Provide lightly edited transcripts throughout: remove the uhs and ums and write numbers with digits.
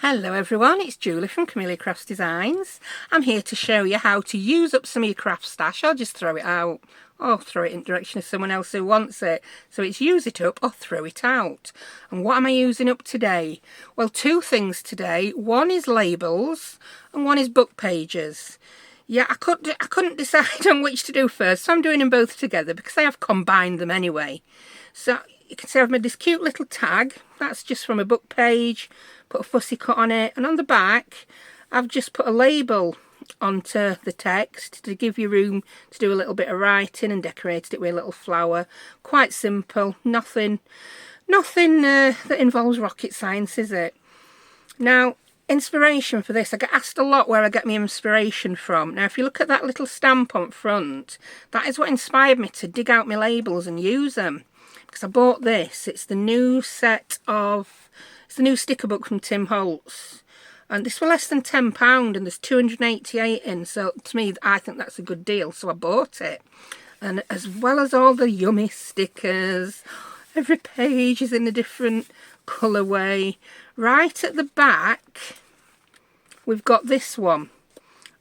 Hello everyone, it's Julie from Camelia Crafts Designs. I'm here to show you how to use up some of your craft stash or just throw it out, or throw it in the direction of someone else who wants it. So it's use it up or throw it out. And what am I using up today? Well, two things today. One is labels and one is book pages. Yeah, I couldn't decide on which to do first, so I'm doing them both together because I have combined them anyway. So you can see I've made this cute little tag. That's just from a book page. Put a fussy cut on it, and on the back I've just put a label onto the text to give you room to do a little bit of writing, and decorated it with a little flower. Quite simple, nothing that involves rocket science, is it? Now, inspiration for this, I get asked a lot where I get my inspiration from. Now if you look at that little stamp on front, that is what inspired me to dig out my labels and use them, because I bought this. It's the new it's the new sticker book from Holtz, and this was less than £10 and there's 288 in, so to me I think that's a good deal, so I bought it. And as well as all the yummy stickers, every page is in a different colourway. Right at the back we've got this one,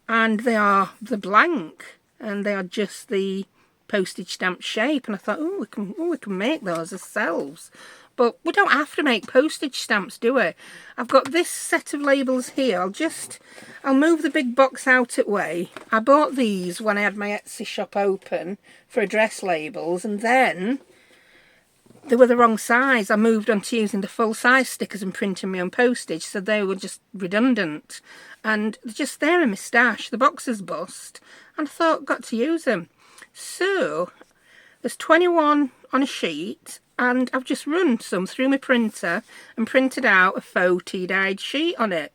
and they're blank and they are just the postage stamp shape, and I thought, we can make those ourselves. But we don't have to make postage stamps, do we? I've got this set of labels here. I'll move the big box out of the way. I bought these when I had my Etsy shop open for address labels, and then they were the wrong size. I moved on to using the full size stickers and printing my own postage, so they were just redundant. And they're just there in my stash. The box is bust, and I thought, got to use them. So there's 21 on a sheet, and I've just run some through my printer and printed out a faux tea-dyed sheet on it.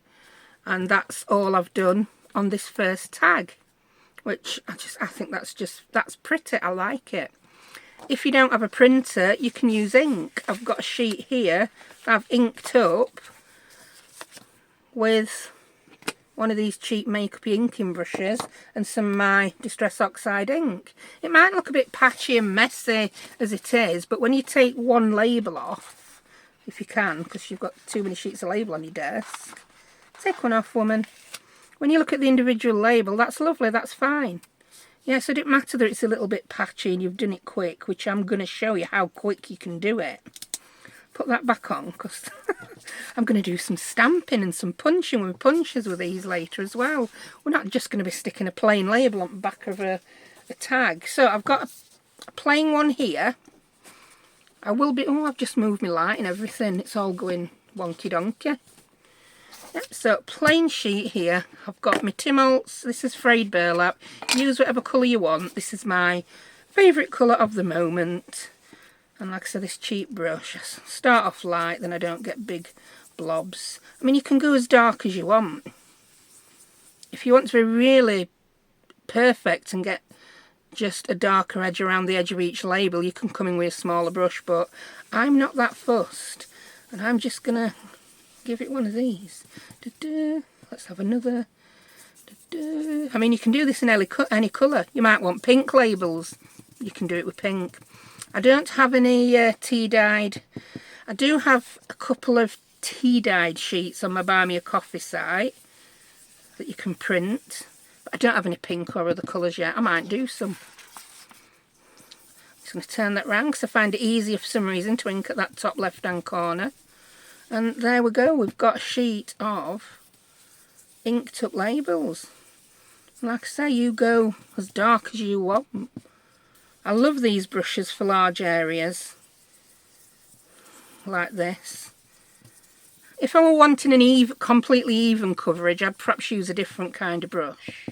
And that's all I've done on this first tag, which I think that's pretty. I like it. If you don't have a printer, you can use ink. I've got a sheet here that I've inked up with one of these cheap makeup inking brushes and some of my Distress Oxide ink. It might look a bit patchy and messy as it is, but when you take one label off, if you can, because you've got too many sheets of label on your desk, take one off, woman. When you look at the individual label, that's lovely, that's fine. Yeah, so it doesn't matter that it's a little bit patchy and you've done it quick, which I'm going to show you how quick you can do it. Put that back on, because I'm going to do some stamping and some punching with punches with these later as well. We're not just going to be sticking a plain label on the back of a tag. So I've got a plain one here. I've just moved my light and everything. It's all going wonky donkey. Yep, so plain sheet here. I've got my Tim Holtz. This is Frayed Burlap. Use whatever colour you want. This is my favourite colour of the moment. And like I said, this cheap brush, I start off light, then I don't get big blobs. I mean, you can go as dark as you want. If you want to be really perfect and get just a darker edge around the edge of each label, you can come in with a smaller brush, but I'm not that fussed. And I'm just going to give it one of these. Let's have another. I mean, you can do this in any colour. You might want pink labels. You can do it with pink. I don't have any tea-dyed. I do have a couple of tea-dyed sheets on my Buy Me a Coffee site that you can print, but I don't have any pink or other colours yet. I might do some. I'm just going to turn that round because I find it easier for some reason to ink at that top left-hand corner. And there we go. We've got a sheet of inked up labels. Like I say, you go as dark as you want. I love these brushes for large areas like this. If I were wanting an completely even coverage, I'd perhaps use a different kind of brush.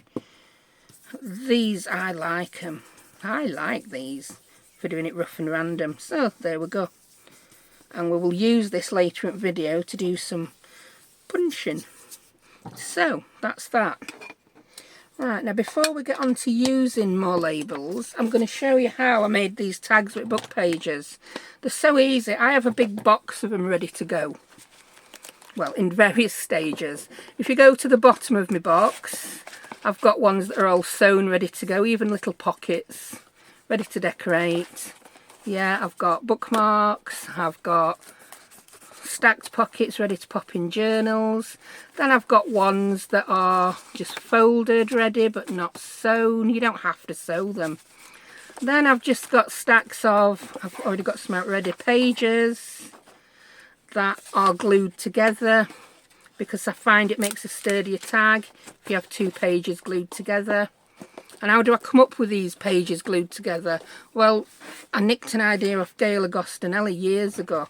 These, I like them. I like these for doing it rough and random. So there we go. And we will use this later in the video to do some punching. So that's that. Right, now before we get on to using more labels, I'm going to show you how I made these tags with book pages. They're so easy. I have a big box of them ready to go. Well, in various stages. If you go to the bottom of my box, I've got ones that are all sewn ready to go, even little pockets ready to decorate. Yeah, I've got bookmarks, I've got stacked pockets ready to pop in journals. Then I've got ones that are just folded ready but not sewn. You don't have to sew them. Then I've just got stacks of, I've already got some out ready, pages that are glued together because I find it makes a sturdier tag if you have 2 pages glued together. And how do I come up with these pages glued together? Well, I nicked an idea off Gail Agostinelli years ago.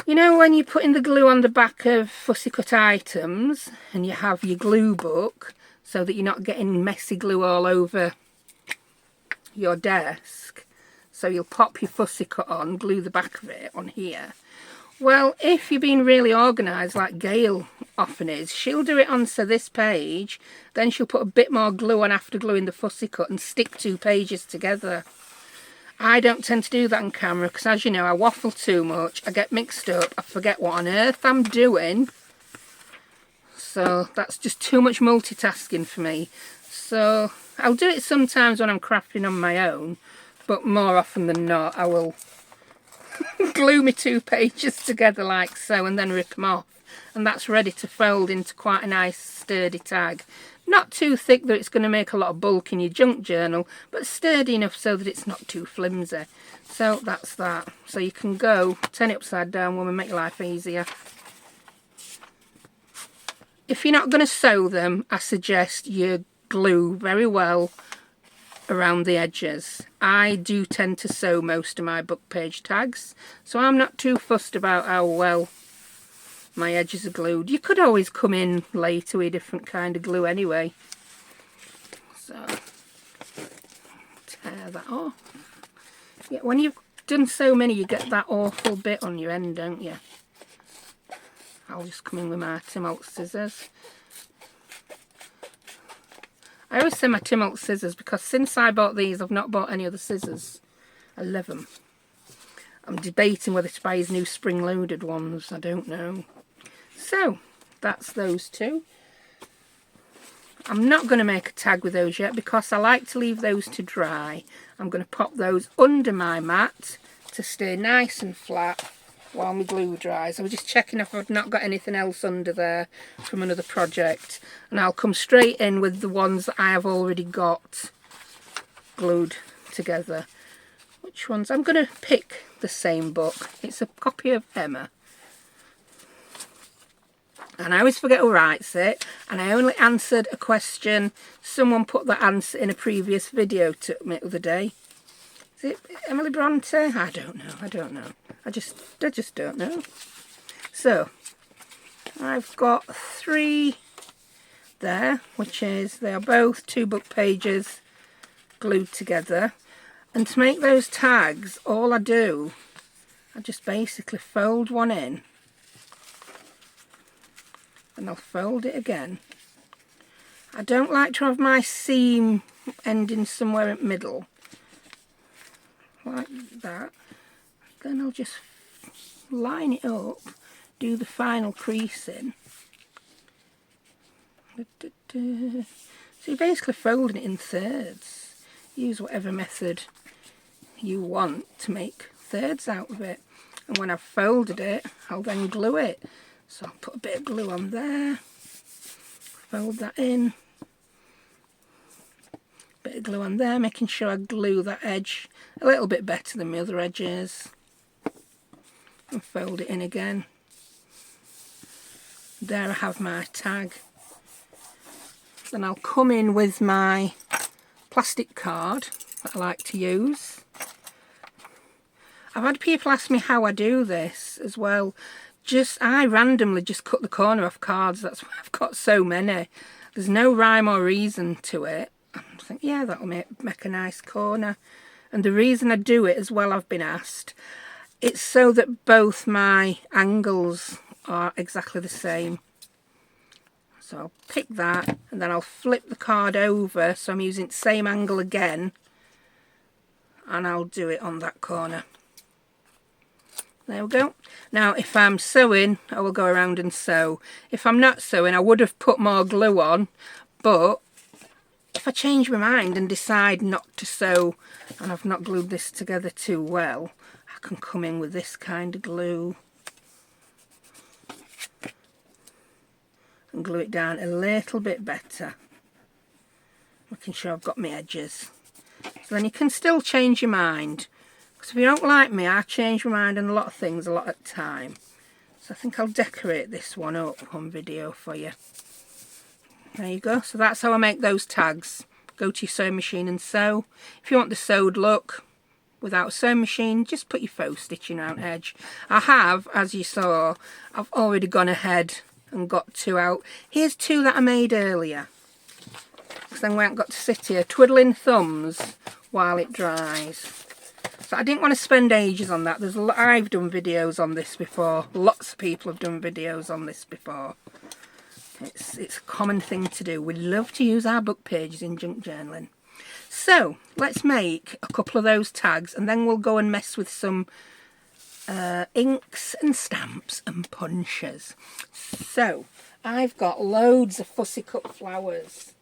You know when you're putting the glue on the back of fussy cut items and you have your glue book so that you're not getting messy glue all over your desk, so you'll pop your fussy cut on, glue the back of it on here. Well, if you're being really organised like Gail often is, she'll do it onto this page, then she'll put a bit more glue on after gluing the fussy cut and stick 2 pages together. I don't tend to do that on camera because, as you know, I waffle too much, I get mixed up, I forget what on earth I'm doing. So that's just too much multitasking for me. So I'll do it sometimes when I'm crafting on my own, but more often than not I will glue my 2 pages together like so and then rip them off, and that's ready to fold into quite a nice sturdy tag. Not too thick that it's going to make a lot of bulk in your junk journal, but sturdy enough so that it's not too flimsy. So that's that. So you can go turn it upside down, woman, make your life easier. If you're not going to sew them, I suggest you glue very well around the edges. I do tend to sew most of my book page tags, so I'm not too fussed about how well my edges are glued. You could always come in later with a different kind of glue anyway. So tear that off. Yeah, when you've done so many you get that awful bit on your end, don't you? I'll just come in with my Tim Holtz scissors. I always say my Tim Holtz scissors because since I bought these I've not bought any other scissors. I love them. I'm debating whether to buy his new spring-loaded ones, I don't know. So, that's those 2. I'm not going to make a tag with those yet because I like to leave those to dry. I'm going to pop those under my mat to stay nice and flat while my glue dries. I was just checking if I've not got anything else under there from another project, and I'll come straight in with the ones that I have already got glued together. Which ones? I'm going to pick the same book. It's a copy of Emma, and I always forget who writes it, and I only answered a question someone put that answer in a previous video to me the other day. Is it Emily Bronte? I don't know. I just don't know. So I've got 3 there, which is they are both 2 book pages glued together. And to make those tags, all I do, I just basically fold one in and I'll fold it again. I don't like to have my seam ending somewhere in the middle like that. Then I'll just line it up, do the final creasing. So you're basically folding it in thirds. Use whatever method you want to make thirds out of it. And when I've folded it, I'll then glue it. So I'll put a bit of glue on there, fold that in, bit of glue on there, making sure I glue that edge a little bit better than my other edges, and fold it in again. There I have my tag. Then I'll come in with my plastic card that I like to use. I've had people ask me how I do this as well. I randomly just cut the corner off cards. That's why I've got so many. There's no rhyme or reason to it. I think, yeah, that'll make a nice corner. And the reason I do it as well, I've been asked, it's so that both my angles are exactly the same. So I'll pick that and then I'll flip the card over so I'm using the same angle again, and I'll do it on that corner. There we go. Now if I'm sewing, I will go around and sew. If I'm not sewing, I would have put more glue on, but if I change my mind and decide not to sew and I've not glued this together too well, I can come in with this kind of glue and glue it down a little bit better. Making sure I've got my edges. So then you can still change your mind. Because if you don't like me, I change my mind on a lot of things a lot at a time. So I think I'll decorate this one up on video for you. There you go. So that's how I make those tags. Go to your sewing machine and sew. If you want the sewed look without a sewing machine, just put your faux stitching around edge. I have, as you saw, I've already gone ahead and got 2 out. Here's 2 that I made earlier. Because then we haven't got to sit here twiddling thumbs while it dries. So I didn't want to spend ages on that. I've done videos on this before. Lots of people have done videos on this before. It's a common thing to do. We love to use our book pages in junk journaling. So let's make a couple of those tags and then we'll go and mess with some inks and stamps and punches. So I've got loads of fussy cut flowers.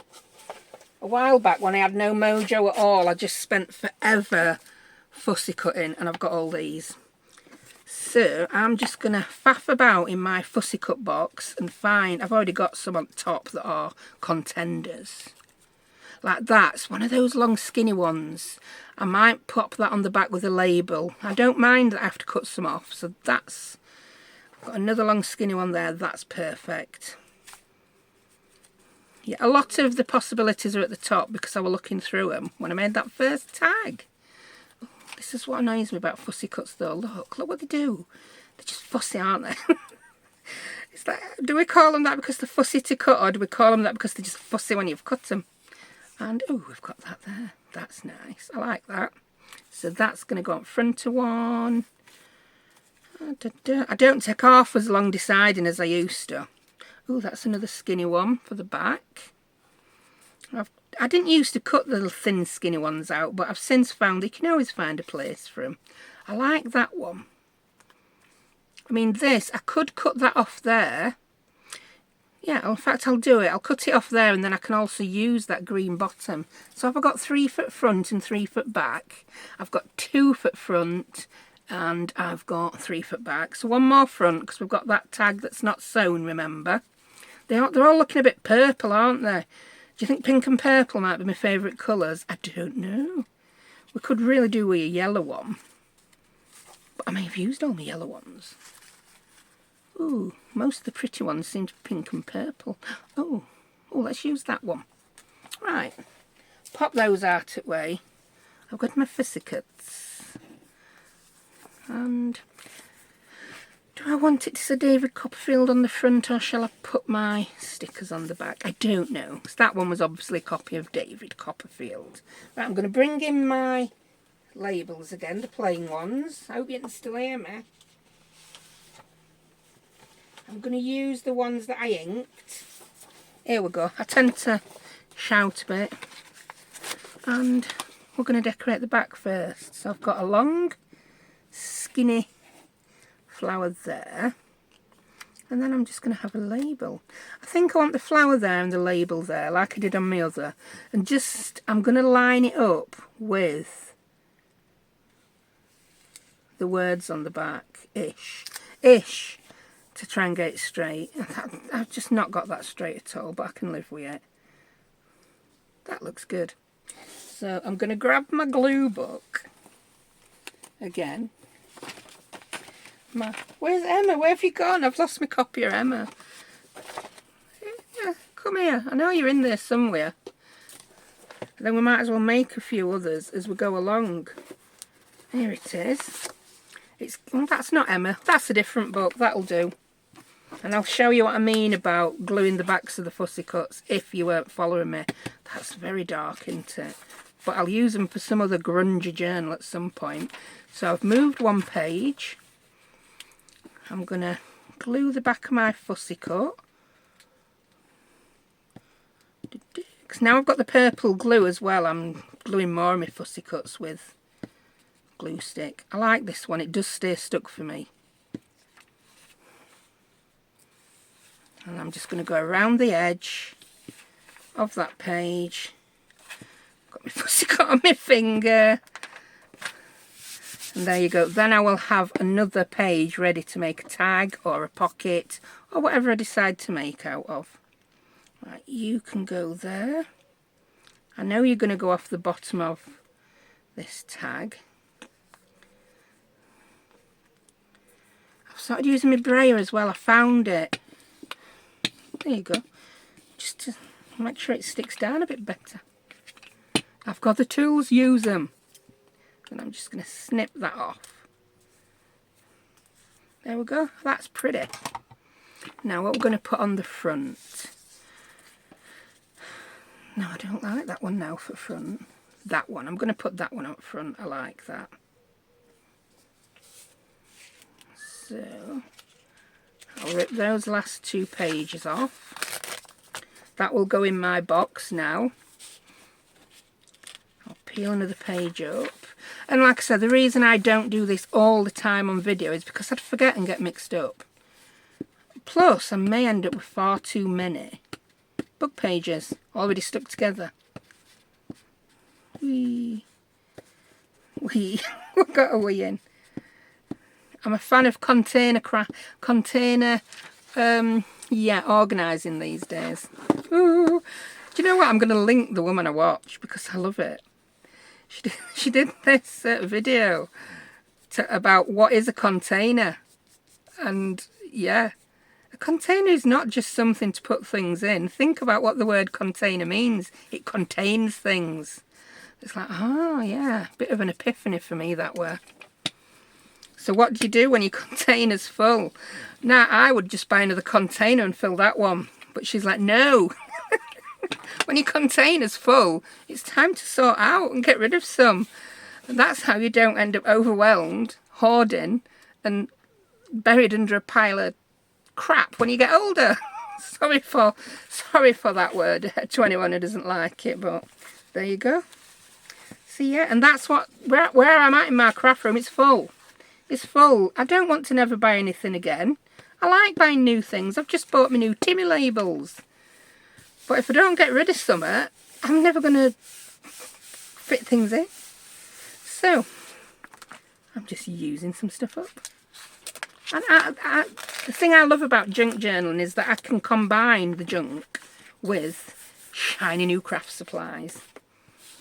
A while back when I had no mojo at all, I just spent forever fussy cutting, and I've got all these. So I'm just going to faff about in my fussy cut box and find, I've already got some on top that are contenders. Like that's one of those long skinny ones. I might pop that on the back with a label. I don't mind that I have to cut some off, so that's, I've got another long skinny one there, that's perfect. Yeah, a lot of the possibilities are at the top because I was looking through them when I made that first tag. Oh, this is what annoys me about fussy cuts though. Look what they do. They're just fussy, aren't they? It's like, do we call them that because they're fussy to cut, or do we call them that because they're just fussy when you've cut them? And oh, we've got that there. That's nice. I like that. So that's going to go on front of one. I don't take half as long deciding as I used to. Oh, that's another skinny one for the back. I didn't used to cut the little thin skinny ones out, but I've since found you can always find a place for them. I like that one. I mean this, I could cut that off there. Yeah, in fact I'll do it. I'll cut it off there and then I can also use that green bottom. So I've got 3 foot front and 3 foot back. I've got 2 foot front and I've got 3 foot back. So one more front because we've got that tag that's not sewn, remember. They're all looking a bit purple, aren't they? Do you think pink and purple might be my favourite colours? I don't know. We could really do with a yellow one. But I may have used all my yellow ones. Ooh, most of the pretty ones seem to be pink and purple. Oh, let's use that one. Right, pop those out of the way. I've got my fussy cuts. And do I want it to say David Copperfield on the front, or shall I put my stickers on the back? I don't know, because that one was obviously a copy of David Copperfield. Right, I'm going to bring in my labels again, the plain ones. I hope you can still hear me. I'm going to use the ones that I inked. Here we go. I tend to shout a bit. And we're going to decorate the back first. So I've got a long, skinny flower there. And then I'm just going to have a label. I think I want the flower there and the label there, like I did on my other. And just, I'm going to line it up with the words on the back. Ish. To try and get it straight. I've just not got that straight at all, but I can live with it. That looks good. So I'm going to grab my glue book again. Where's Emma? Where have you gone? I've lost my copy of Emma. Yeah, come here. I know you're in there somewhere. And then we might as well make a few others as we go along. Here it is. Well, that's not Emma. That's a different book. That'll do. And I'll show you what I mean about gluing the backs of the fussy cuts if you weren't following me. That's very dark, isn't it? But I'll use them for some other grungy journal at some point. So I've moved one page. I'm going to glue the back of my fussy cut. Because now I've got the purple glue as well, I'm gluing more of my fussy cuts with glue stick. I like this one, it does stay stuck for me. And I'm just going to go around the edge of that page. Got my fussy cut on my finger. And there you go. Then I will have another page ready to make a tag or a pocket or whatever I decide to make out of. Right, you can go there. I know you're going to go off the bottom of this tag. I've started using my brayer as well. I found it. There you go. Just to make sure it sticks down a bit better. I've got the tools, use them. And I'm just going to snip that off. There we go. That's pretty. Now what we're going to put on the front. No, I don't like that one now for front. That one. I'm going to put that one up front. I like that. So, I'll rip those last 2 pages off. That will go in my box now. I'll peel another page up. And like I said, the reason I don't do this all the time on video is because I'd forget and get mixed up. Plus, I may end up with far too many book pages already stuck together. Wee. We got a wee in. I'm a fan of container organising these days. Ooh. Do you know what? I'm going to link the woman I watch because I love it. She did this video about what is a container. And yeah, a container is not just something to put things in. Think about what the word container means. It contains things. It's like, oh yeah, bit of an epiphany for me that way. So what do you do when your container's full? Now, I would just buy another container and fill that one. But she's like, no. When your container's full, it's time to sort out and get rid of some. And that's how you don't end up overwhelmed, hoarding, and buried under a pile of crap when you get older. Sorry for that word to anyone who doesn't like it, but there you go. See, yeah, and that's what where I'm at in my craft room. It's full. It's full. I don't want to never buy anything again. I like buying new things. I've just bought my new Timmy labels. But if I don't get rid of something, I'm never going to fit things in. So, I'm just using some stuff up. And the thing I love about junk journaling is that I can combine the junk with shiny new craft supplies.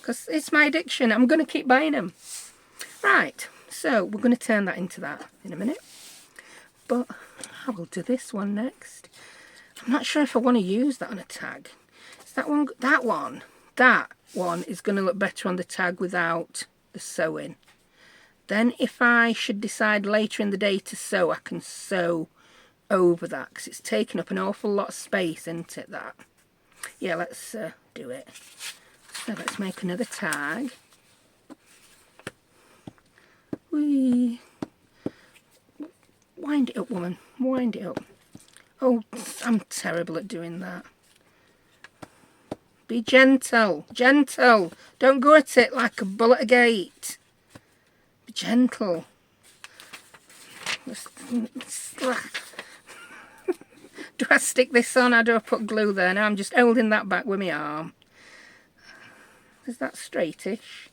Because it's my addiction. I'm going to keep buying them. Right, so we're going to turn that into that in a minute. But I will do this one next. I'm not sure if I want to use that on a tag. Is that one? That one is going to look better on the tag without the sewing. Then if I should decide later in the day to sew, I can sew over that because it's taking up an awful lot of space, isn't it, that? Yeah, let's do it. So let's make another tag. Whee. Wind it up, woman. Wind it up. Oh, I'm terrible at doing that. Be gentle. Gentle. Don't go at it like a bull at a gate. Be gentle. Do I stick this on or do I put glue there? Now I'm just holding that back with my arm. Is that straightish?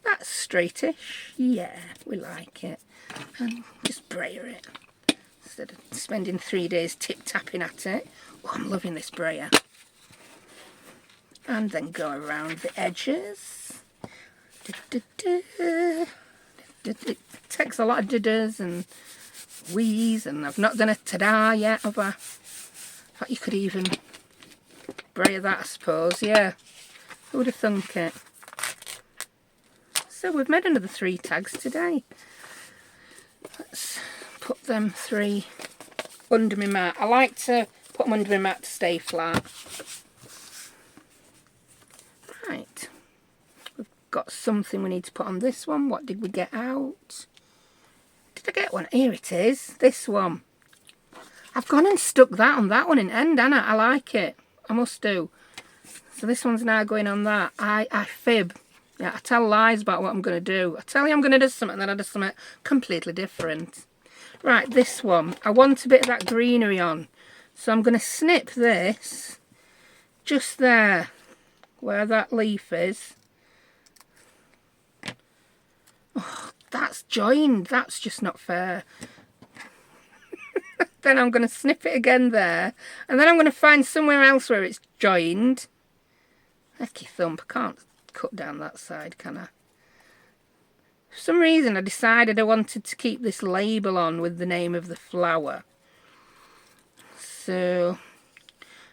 That's straightish. Yeah, we like it. And just brayer it. Instead of spending 3 days tip-tapping at it. Oh, I'm loving this brayer. And then go around the edges. It takes a lot of didders and wheeze, and I've not done a ta-da yet, have I? In fact, you could even brayer that, I suppose, yeah. Who would have thunk it? So we've made another 3 tags today. Let's put them 3 under my mat. I like to put them under my mat to stay flat. Right. We've got something we need to put on this one. What did we get out? Did I get one? Here it is. This one. I've gone and stuck that on that one in end, haven't I? I like it. I must do. So this one's now going on that. I fib. Yeah, I tell lies about what I'm going to do. I tell you I'm going to do something and then I do something completely different. Right, this one. I want a bit of that greenery on. So I'm going to snip this just there where that leaf is. Oh, that's joined. That's just not fair. Then I'm going to snip it again there. And then I'm going to find somewhere else where it's joined. Hecky thump, I can't cut down that side, can I? For some reason I decided I wanted to keep this label on with the name of the flower. So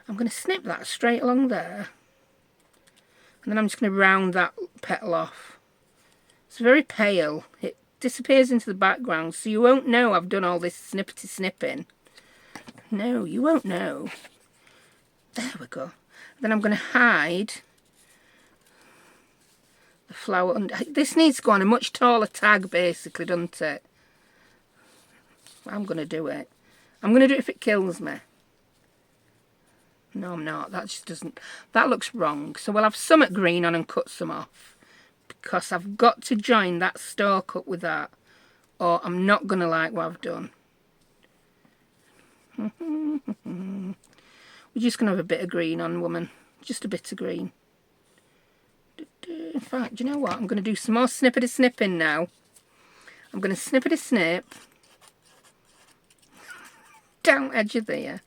I'm going to snip that straight along there. And then I'm just going to round that petal off. It's very pale. It disappears into the background, so you won't know I've done all this snippety snipping. No, you won't know. There we go. Then I'm going to hide the flower under. This needs to go on a much taller tag, basically, doesn't it? I'm going to do it. I'm going to do it if it kills me. No, I'm not. That just doesn't... That looks wrong. So we'll have some at green on and cut some off. Because I've got to join that stalk up with that. Or I'm not going to like what I've done. We're just going to have a bit of green on, woman. Just a bit of green. In fact, do you know what? I'm going to do some more snippety snipping now. I'm going to snippety snip. Down edge of there.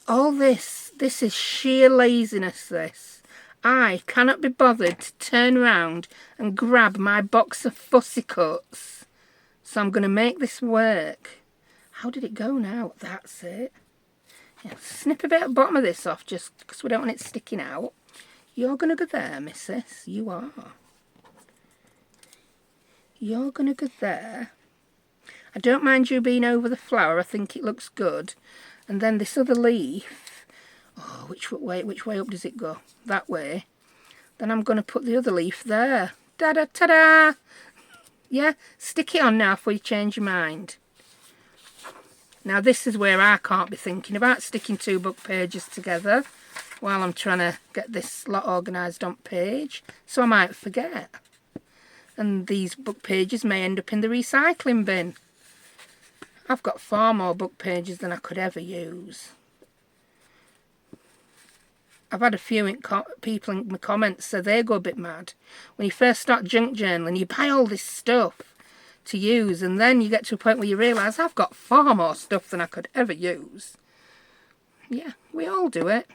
All this is sheer laziness, this. I cannot be bothered to turn around and grab my box of fussy cuts. So I'm going to make this work. How did it go now? That's it. Yeah, snip a bit at the bottom of this off just because we don't want it sticking out. You're going to go there, missus. You are. You're going to go there. I don't mind you being over the flower. I think it looks good. And then this other leaf, oh, which way up does it go? That way. Then I'm going to put the other leaf there. Da-da, ta-da! Yeah, stick it on now before you change your mind. Now this is where I can't be thinking about sticking two book pages together while I'm trying to get this lot organised on page. So I might forget. And these book pages may end up in the recycling bin. I've got far more book pages than I could ever use. I've had a few people in my comments say they go a bit mad. When you first start junk journaling, you buy all this stuff to use, and then you get to a point where you realise I've got far more stuff than I could ever use. Yeah, we all do it.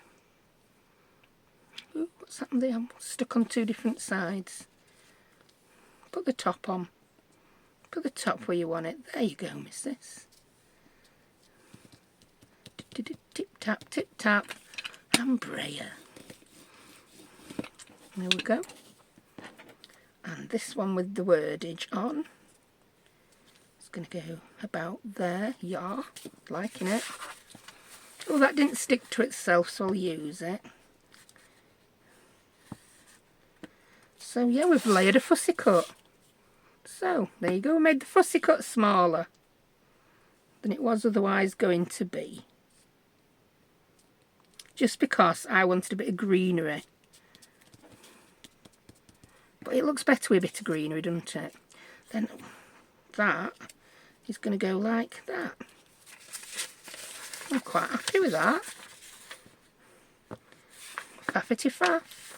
Ooh, what's happened there? I'm stuck on two different sides. Put the top on. Put the top where you want it. There you go, missus. Tip-tap, tip-tap. And brayer. There we go. And this one with the wordage on. It's going to go about there. Yeah, liking it. Oh, that didn't stick to itself, so I'll use it. So yeah, we've layered a fussy cut. So, there you go, we made the fussy cut smaller than it was otherwise going to be. Just because I wanted a bit of greenery. But it looks better with a bit of greenery, doesn't it? Then that is going to go like that. I'm quite happy with that. Faffity faff.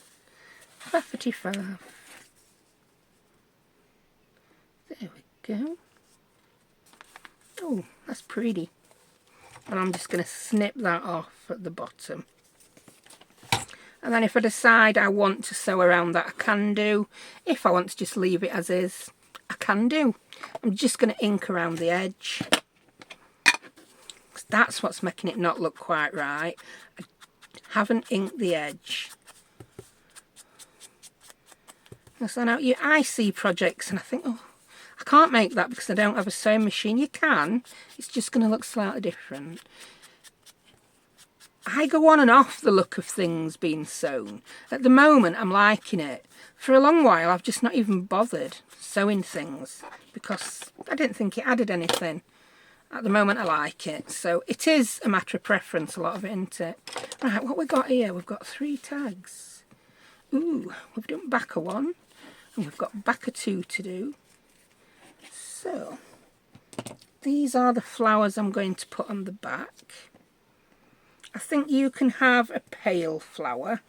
Faffity faff. There we go. Oh, that's pretty. And I'm just going to snip that off at the bottom. And then if I decide I want to sew around that, I can do. If I want to just leave it as is, I can do. I'm just going to ink around the edge. That's what's making it not look quite right. I haven't inked the edge. I send out your IC projects and I think, oh, I can't make that because I don't have a sewing machine. You can, it's just going to look slightly different. I go on and off the look of things being sewn. At the moment I'm liking it. For a long while I've just not even bothered sewing things because I didn't think it added anything. At the moment I like it. So it is a matter of preference, a lot of it, isn't it? Right, what we've got here, we've got 3 tags. Ooh, we've done back of 1 and we've got back of 2 to do. So, these are the flowers I'm going to put on the back. I think you can have a pale flower.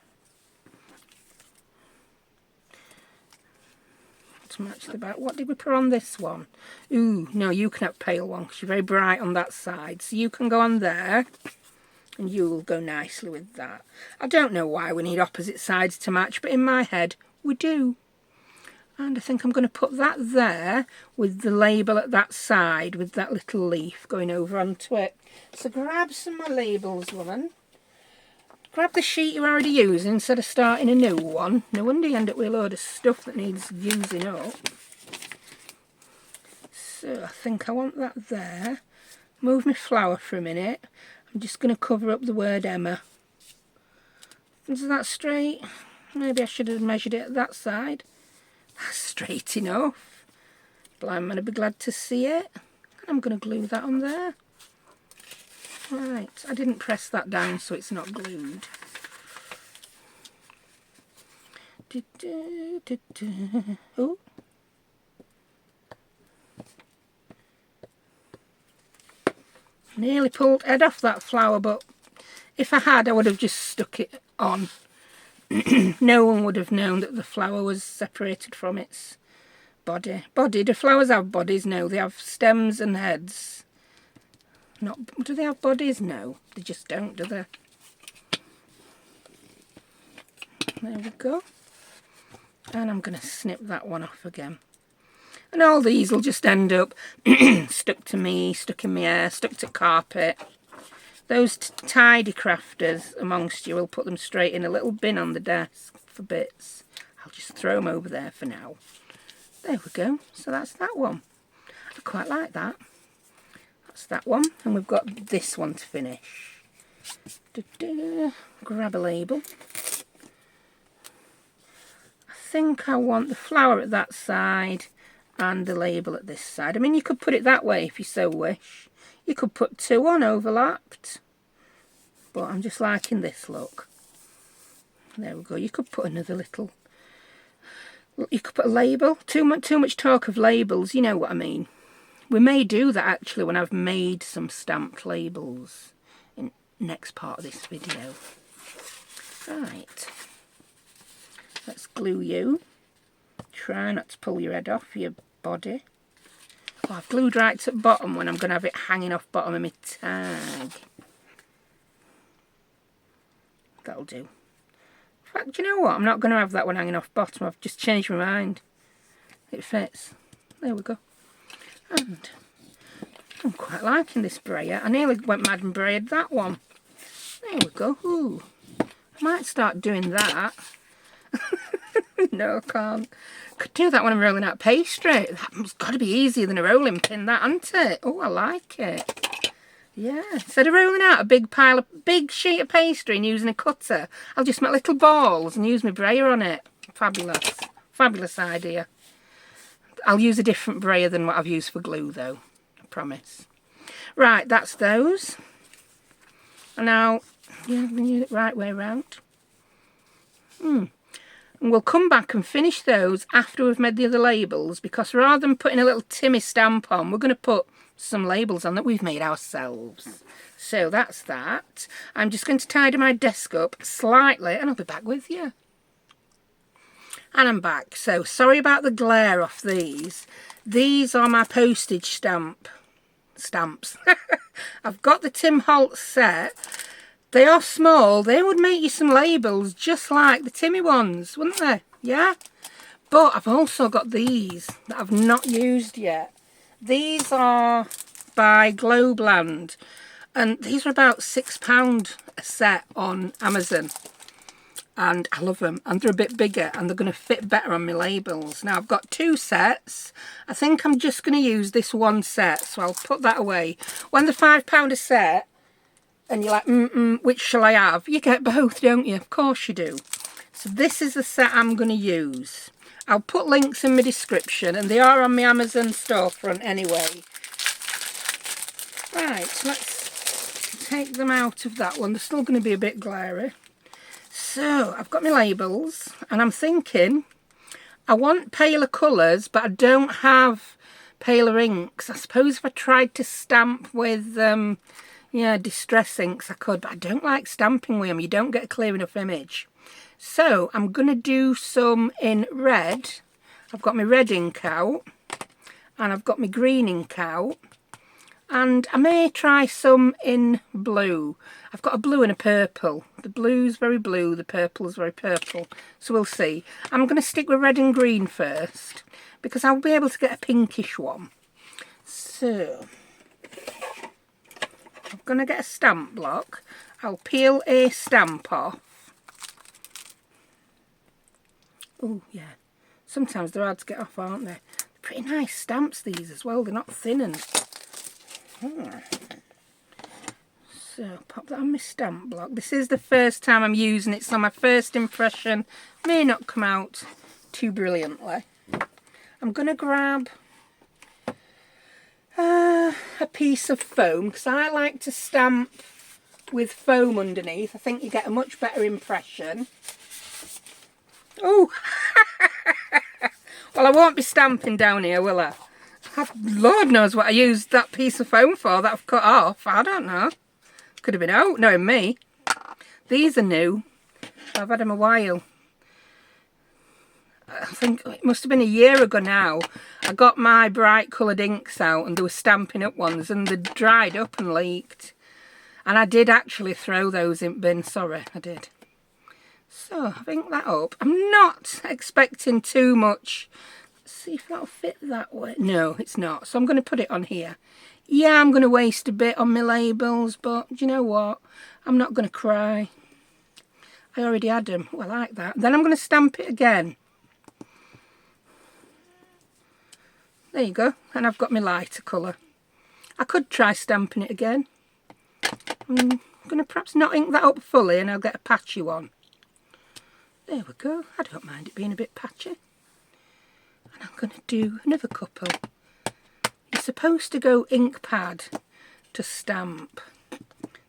to match the back. What did we put on this one? Ooh, no, you can have a pale one because you're very bright on that side. So you can go on there and you will go nicely with that. I don't know why we need opposite sides to match, but in my head we do. And I think I'm going to put that there with the label at that side with that little leaf going over onto it. So grab some more labels, woman. Grab the sheet you're already using instead of starting a new one. No wonder you end up with a load of stuff that needs using up. So I think I want that there. Move my flower for a minute. I'm just going to cover up the word Emma. Is that straight? Maybe I should have measured it at that side. That's straight enough. Blind man would be glad to see it. And I'm going to glue that on there. Right, I didn't press that down so it's not glued. Oh. Nearly pulled head off that flower, but if I had, I would have just stuck it on. No one would have known that the flower was separated from its body. Do flowers have bodies? No, they have stems and heads. Do they have bodies? No, they just don't, do they? There we go. And I'm going to snip that one off again. And all these will just end up stuck to me, stuck in my hair, stuck to carpet. Those tidy crafters amongst you will put them straight in a little bin on the desk for bits. I'll just throw them over there for now. There we go. So that's that one. I quite like that. That's that one. And we've got this one to finish. Grab a label. I think I want the flower at that side and the label at this side. I mean, you could put it that way if you so wish. You could put two on overlapped, but I'm just liking this look. There we go. You could put another little, you could put a label. Too much talk of labels, you know what I mean. We may do that actually when I've made some stamped labels in next part of this video. Right, let's glue you. Try not to pull your head off your body. Oh, I've glued right to the bottom when I'm going to have it hanging off bottom of my tag. That'll do. In fact, do you know what? I'm not going to have that one hanging off bottom. I've just changed my mind. It fits. There we go. And I'm quite liking this brayer. I nearly went mad and brayed that one. There we go. Ooh. I might start doing that. No, I can't. Could do that when I'm rolling out pastry. That's got to be easier than a rolling pin, that, hasn't it? Oh, I like it. Yeah. Instead of rolling out a big sheet of pastry and using a cutter, I'll just make little balls and use my brayer on it. Fabulous. Fabulous idea. I'll use a different brayer than what I've used for glue, though. I promise. Right, that's those. And now, yeah, we need it right way around. And we'll come back and finish those after we've made the other labels, because rather than putting a little Timmy stamp on, we're going to put some labels on that we've made ourselves. So that's that. I'm just going to tidy my desk up slightly and I'll be back with you. And I'm back. So sorry about the glare off these. These are my postage stamps. I've got the Tim Holtz set. They are small. They would make you some labels just like the Timmy ones, wouldn't they? Yeah? But I've also got these that I've not used yet. These are by Globeland. And these are about £6 a set on Amazon. And I love them. And they're a bit bigger and they're going to fit better on my labels. Now I've got two sets. I think I'm just going to use this one set. So I'll put that away. When they're £5 a set, and you're like, which shall I have? You get both, don't you? Of course you do. So this is the set I'm going to use. I'll put links in my description, and they are on my Amazon storefront anyway. Right, let's take them out of that one. They're still going to be a bit glary. So, I've got my labels, and I'm thinking, I want paler colours, but I don't have paler inks. I suppose if I tried to stamp with yeah, distress inks I could, but I don't like stamping with them. You don't get a clear enough image. So I'm going to do some in red I've got my red ink out, and I've got my green ink out, and I may try some in blue. I've got a blue and a purple. The blue's very blue, the purple's very purple, so we'll see. I'm going to stick with red and green first, because I'll be able to get a pinkish one. So, I'm going to get a stamp block. I'll peel a stamp off. Oh, yeah. Sometimes they're hard to get off, aren't they? They're pretty nice stamps, these, as well. They're not thin and... So, pop that on my stamp block. This is the first time I'm using it, so my first impression may not come out too brilliantly. I'm going to grab a piece of foam, because I like to stamp with foam underneath. I think you get a much better impression. Oh! Well, I won't be stamping down here, will I? Lord knows what I used that piece of foam for that I've cut off. I don't know. Could have been out, knowing me. These are new. I've had them a while. I think it must have been a year ago now. I got my bright coloured inks out and they were stamping up ones and they dried up and leaked. And I did actually throw those in bin. Sorry, I did. So, I've inked that up. I'm not expecting too much. Let's see if that'll fit that way. No, it's not. So I'm going to put it on here. Yeah, I'm going to waste a bit on my labels, but do you know what? I'm not going to cry. I already had them. Oh, I like that. Then I'm going to stamp it again. There you go. And I've got my lighter colour. I could try stamping it again. I'm going to perhaps not ink that up fully and I'll get a patchy one. There we go. I don't mind it being a bit patchy. And I'm going to do another couple. You're supposed to go ink pad to stamp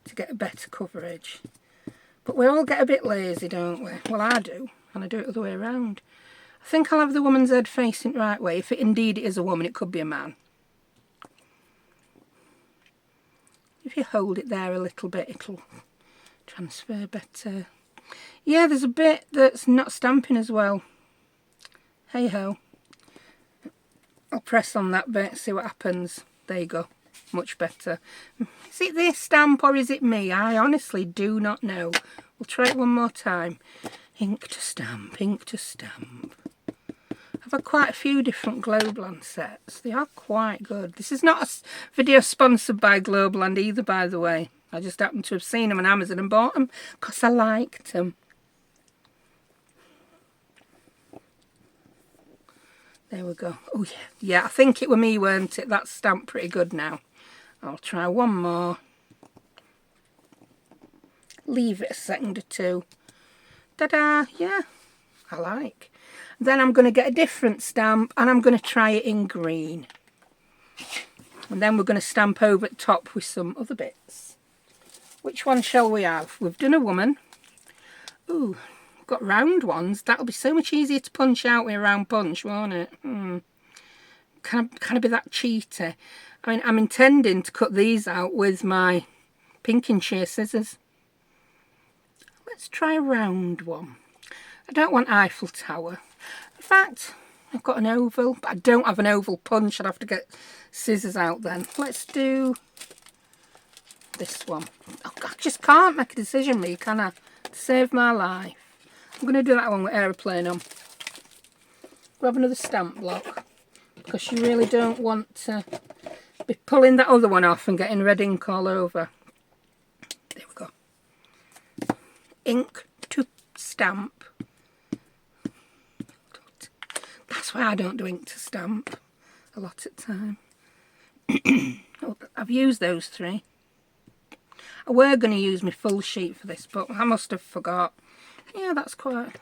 to get a better coverage. But we all get a bit lazy, don't we? Well, I do. And I do it the other way around. I think I'll have the woman's head facing the right way. If it indeed is a woman, it could be a man. If you hold it there a little bit, it'll transfer better. Yeah, there's a bit that's not stamping as well. Hey ho. I'll press on that bit, see what happens. There you go. Much better. Is it this stamp or is it me? I honestly do not know. We'll try it one more time. Ink to stamp, ink to stamp. I've had quite a few different Globeland sets. They are quite good. This is not a video sponsored by Globeland either, by the way. I just happened to have seen them on Amazon and bought them because I liked them. There we go. Oh yeah, yeah, I think it were me, weren't it? That's stamped pretty good now. I'll try one more. Leave it a second or two. Ta-da! Yeah, I like. Then I'm going to get a different stamp and I'm going to try it in green. And then we're going to stamp over the top with some other bits. Which one shall we have? We've done a woman. Ooh. Got round ones. That'll be so much easier to punch out with a round punch, won't it? Can I be that cheaty? I mean, I'm intending to cut these out with my pinking shear scissors. Let's try a round one. I don't want Eiffel Tower. In fact, I've got an oval, but I don't have an oval punch. I'd have to get scissors out then. Let's do this one. Oh, I just can't make a decision, me, can I? To save my life. I'm going to do that one with aeroplane on. Grab another stamp block because you really don't want to be pulling that other one off and getting red ink all over. There we go. Ink to stamp. That's why I don't do ink to stamp a lot of time. Oh, I've used those three. I were going to use my full sheet for this, but I must have forgot. Yeah, that's quite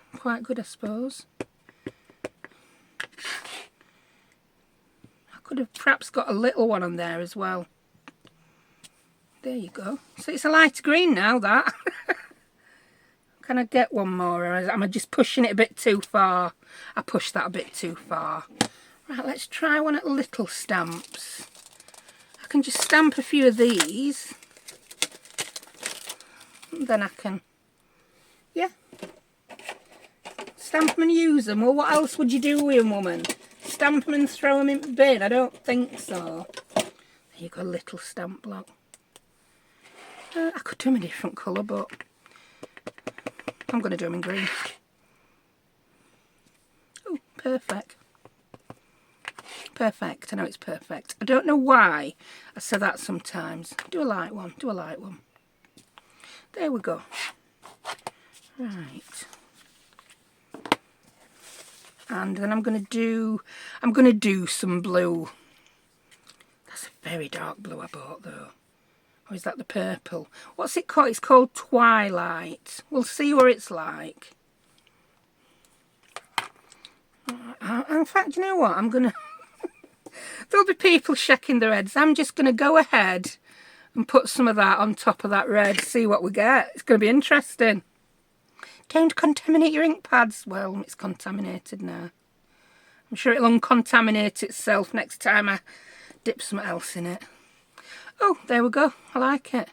good, I suppose. I could have perhaps got a little one on there as well. There you go. So it's a light green now, that. Can I get one more, or am I just pushing it a bit too far? I pushed that a bit too far. Right, let's try one at little stamps. I can just stamp a few of these. And then I can, yeah, Stamp them and use them. Well, what else would you do with them, woman? Stamp them and throw them in the bin? I don't think so. There you go, little stamp block. I could do them a different colour, but I'm going to do them in green. Oh, perfect. Perfect. I know it's perfect. I don't know why I say that sometimes. Do a light one. Do a light one. There we go. Right. And then I'm going to do some blue. That's a very dark blue I bought though. Or is that the purple? What's it called? It's called Twilight. We'll see what it's like. In fact, you know what? I'm going to... There'll be people shaking their heads. I'm just going to go ahead and put some of that on top of that red. See what we get. It's going to be interesting. Don't contaminate your ink pads. Well, it's contaminated now. I'm sure it'll uncontaminate itself next time I dip something else in it. Oh, there we go. I like it.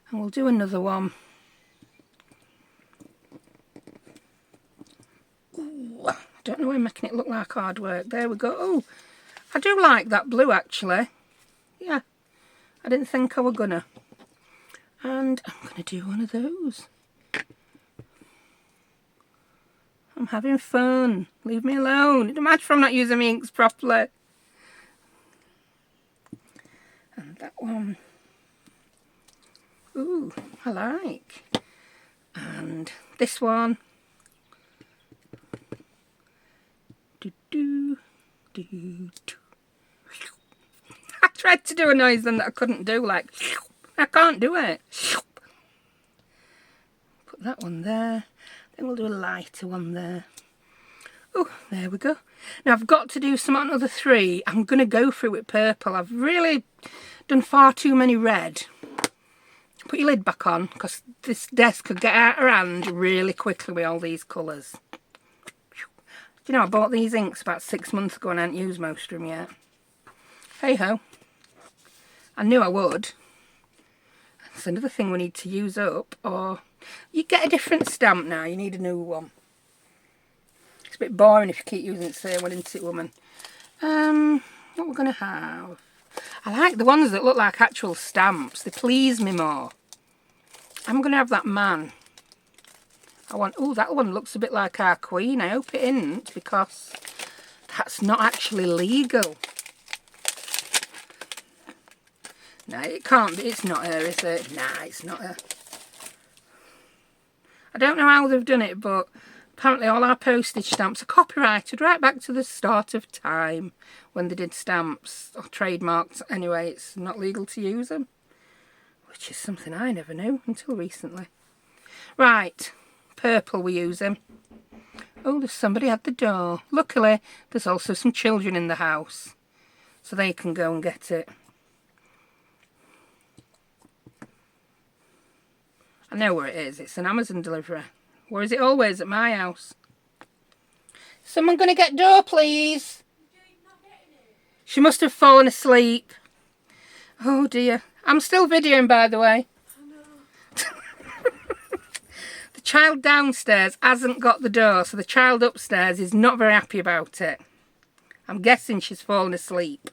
And we'll do another one. Ooh, I don't know why I'm making it look like hard work. There we go. Oh, I do like that blue actually. Yeah, I didn't think I were gonna. And I'm gonna do one of those. I'm having fun. Leave me alone. It don't matter if I'm not using my inks properly. And that one. Ooh, I like. And this one. Do do do do. I tried to do a noise then that I couldn't do, like I can't do it. Put that one there. Then we'll do a lighter one there. Oh, there we go. Now I've got to do some on other three. I'm going to go through with purple. I've really done far too many red. Put your lid back on because this desk could get out of hand really quickly with all these colours. You know, I bought these inks about 6 months ago and I haven't used most of them yet. Hey ho. I knew I would. That's another thing we need to use up, or you get a different stamp now, you need a new one. It's a bit boring if you keep using the same one, isn't it, woman? What we're going to have? I like the ones that look like actual stamps. They please me more. I'm going to have that man. I want... Oh, that one looks a bit like our queen. I hope it isn't, because that's not actually legal. No, it can't be. It's not her, is it? Nah, it's not her. I don't know how they've done it, but apparently all our postage stamps are copyrighted right back to the start of time when they did stamps, or trademarked. Anyway, it's not legal to use them, which is something I never knew until recently. Right, purple we use them. Oh, there's somebody at the door. Luckily, there's also some children in the house, so they can go and get it. I know where it is. It's an Amazon delivery. Where is it always? At my house. Someone going to get door, please? She must have fallen asleep. Oh dear. I'm still videoing, by the way. The child downstairs hasn't got the door, so the child upstairs is not very happy about it. I'm guessing she's fallen asleep.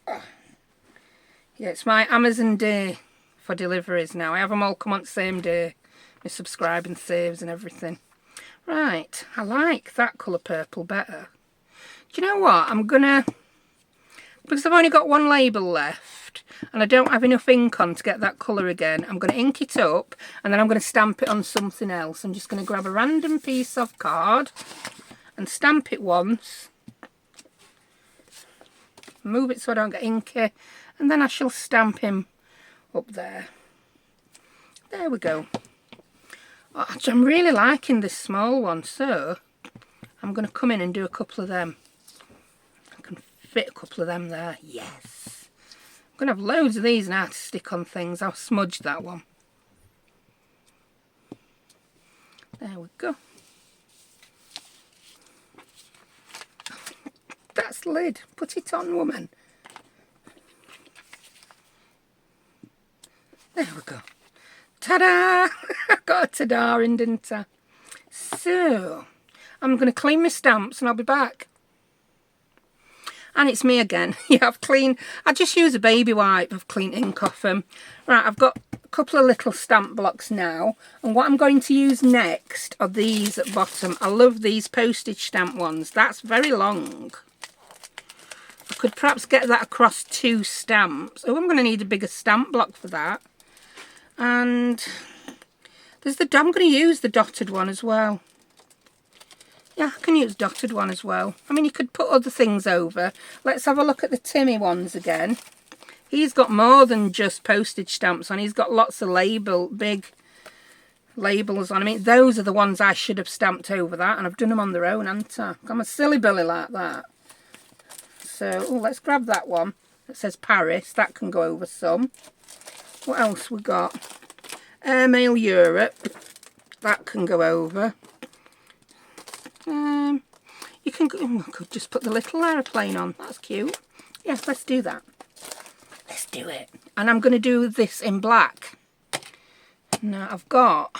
Yeah, it's my Amazon day for deliveries now. I have them all come on the same day. My subscribe and saves and everything. Right, I like that colour purple better. Do you know what? I'm gonna, because I've only got one label left and I don't have enough ink on to get that colour again, I'm gonna ink it up and then I'm gonna stamp it on something else. I'm just gonna grab a random piece of card and stamp it once. Move it so I don't get inky, and then I shall stamp him up there. There we go. Oh, actually, I'm really liking this small one, so I'm going to come in and do a couple of them. I can fit a couple of them there. Yes. I'm going to have loads of these now to stick on things. I'll smudge that one. There we go. That's the lid. Put it on, woman. There we go. Ta-da! I got a ta-da in, didn't I? So, I'm going to clean my stamps and I'll be back. And it's me again. Yeah, I just use a baby wipe. I've cleaned ink off them. Right, I've got a couple of little stamp blocks now. And what I'm going to use next are these at bottom. I love these postage stamp ones. That's very long. I could perhaps get that across 2 stamps. Oh, I'm going to need a bigger stamp block for that. And I'm going to use the dotted one as well. Yeah, I can use dotted one as well. I mean, you could put other things over. Let's have a look at the Timmy ones again. He's got more than just postage stamps on. He's got lots of big labels on. I mean, those are the ones I should have stamped over that, and I've done them on their own, haven't I? I'm a silly billy like that. So, let's grab that one that says Paris. That can go over some. What else we got? Airmail Europe. That can go over. You can go, I could just put the little aeroplane on. That's cute. Yes, let's do that. Let's do it. And I'm going to do this in black. Now I've got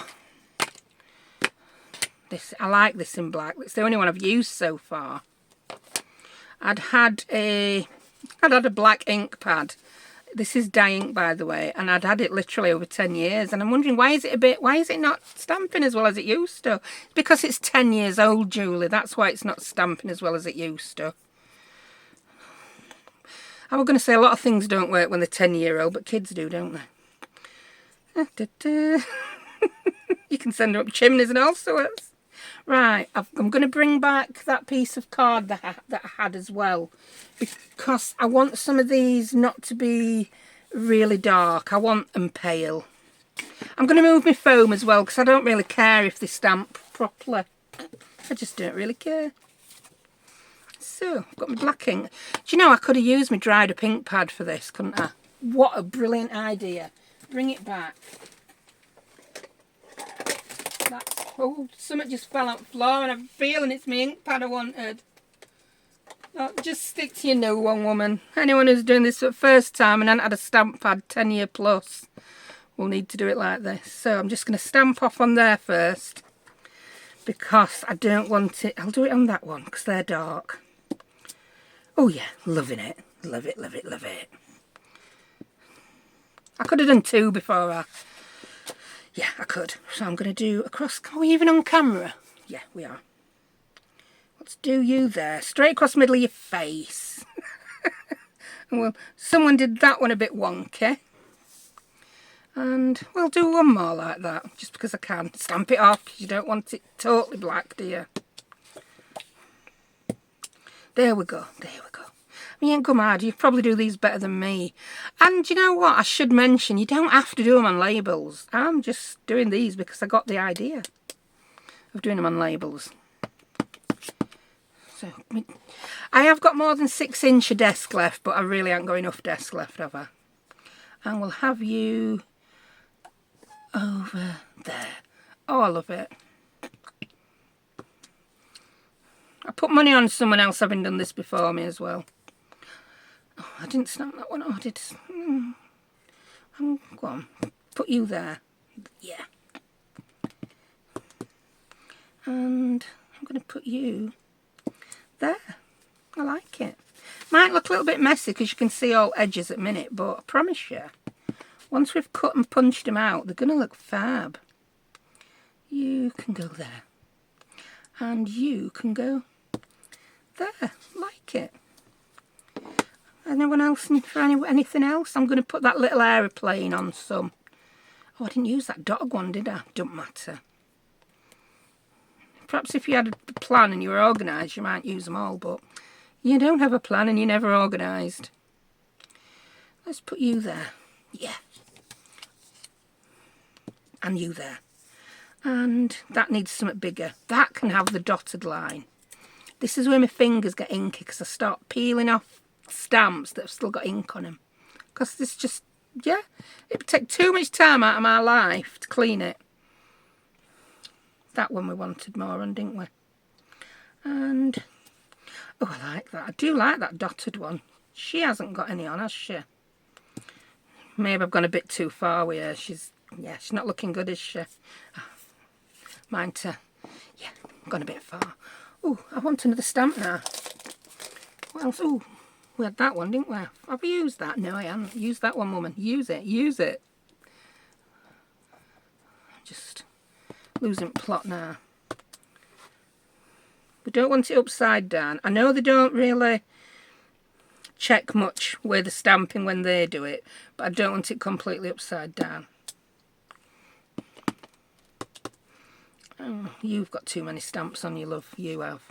this. I like this in black. It's the only one I've used so far. I'd had a black ink pad. This is dye ink, by the way, and I'd had it literally over 10 years, and I'm wondering why is it not stamping as well as it used to? It's because it's 10 years old, Julie. That's why it's not stamping as well as it used to. I was going to say a lot of things don't work when they're 10-year-old, but kids do, don't they? You can send them up chimneys and all sorts. Right, I'm going to bring back that piece of card that I had as well, because I want some of these not to be really dark. I want them pale. I'm going to move my foam as well, because I don't really care if they stamp properly. I just don't really care. So, I've got my black ink. Do you know, I could have used my dried up ink pad for this, couldn't I? What a brilliant idea. Bring it back. Oh, something just fell on the floor and I'm feeling it's my ink pad I wanted. Oh, just stick to your no one, woman. Anyone who's doing this for the first time and hasn't had a stamp pad 10 year plus will need to do it like this. So I'm just going to stamp off on there first, because I don't want it. I'll do it on that one because they're dark. Oh yeah, loving it. Love it, love it, love it. I could have done 2 before yeah, I could. So I'm going to do across. Are we even on camera? Yeah, we are. Let's do you there. Straight across the middle of your face. Well, someone did that one a bit wonky. And we'll do one more like that, just because I can. Stamp it off, because you don't want it totally black, do you? There we go. There we go. You ain't come hard. You probably do these better than me. And you know what? I should mention, you don't have to do them on labels. I'm just doing these because I got the idea of doing them on labels. So, I have got more than 6 inch of desk left, but I really haven't got enough desk left, have I? And we'll have you over there. Oh, I love it. I put money on someone else having done this before me as well. Oh, I didn't stamp that one. Oh, I did. Go on. Put you there. Yeah. And I'm going to put you there. I like it. Might look a little bit messy because you can see all edges at the minute, but I promise you, once we've cut and punched them out, they're going to look fab. You can go there. And you can go there. Like it. Anyone else need for anything else? I'm going to put that little aeroplane on some. Oh, I didn't use that dog one, did I? Don't matter. Perhaps if you had a plan and you were organised, you might use them all, but you don't have a plan and you're never organised. Let's put you there. Yeah. And you there. And that needs something bigger. That can have the dotted line. This is where my fingers get inky, because I start peeling off stamps that have still got ink on them, because this just, yeah, it would take too much time out of my life to clean it. That one we wanted more on, didn't we? And oh, I like that. I do like that dotted one. She hasn't got any on, has she? Maybe I've gone a bit too far with her. She's Yeah, she's not looking good, is she? Oh, mine too. Yeah, gone a bit far. Oh, I want another stamp now. What else? Oh, we had that one, didn't we? Have we used that? No, I haven't. Use that one, woman. Use it. Use it. Just losing plot now. We don't want it upside down. I know they don't really check much where they're stamping when they do it, but I don't want it completely upside down. Oh, you've got too many stamps on you, love. You have.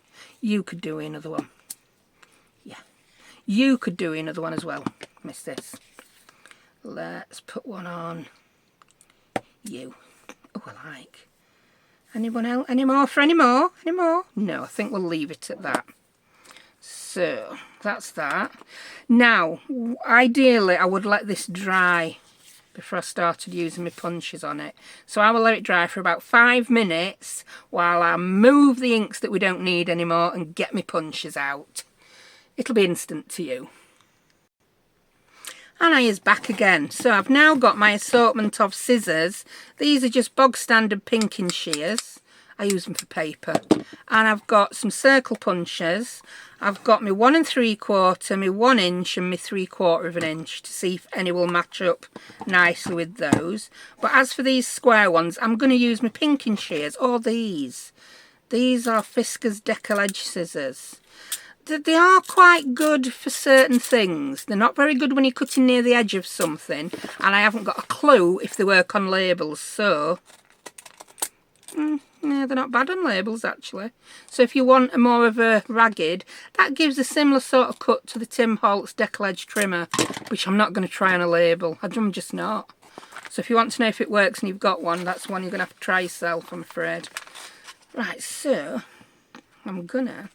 You could do another one. Yeah. You could do another one as well. Miss this. Let's put one on you. Oh, I like. Anyone else? Any more for any more? Any more? No, I think we'll leave it at that. So, that's that. Now, ideally, I would let this dry before I started using my punches on it. So I will let it dry for about 5 minutes while I move the inks that we don't need anymore and get my punches out. It'll be instant to you. And I is back again. So I've now got my assortment of scissors. These are just bog standard pinking shears. I use them for paper. And I've got some circle punches. I've got my 1 3/4, my 1 inch and my 3/4 of an inch to see if any will match up nicely with those. But as for these square ones, I'm going to use my pinking shears or these. These are Fiskars Decal Edge scissors. They are quite good for certain things. They're not very good when you're cutting near the edge of something, and I haven't got a clue if they work on labels, so yeah, they're not bad on labels actually. So if you want a more of a ragged, that gives a similar sort of cut to the Tim Holtz Decal Edge trimmer, which I'm not going to try on a label. I'm just not. So if you want to know if it works and you've got one, that's one you're going to have to try yourself, I'm afraid. Right, so I'm gonna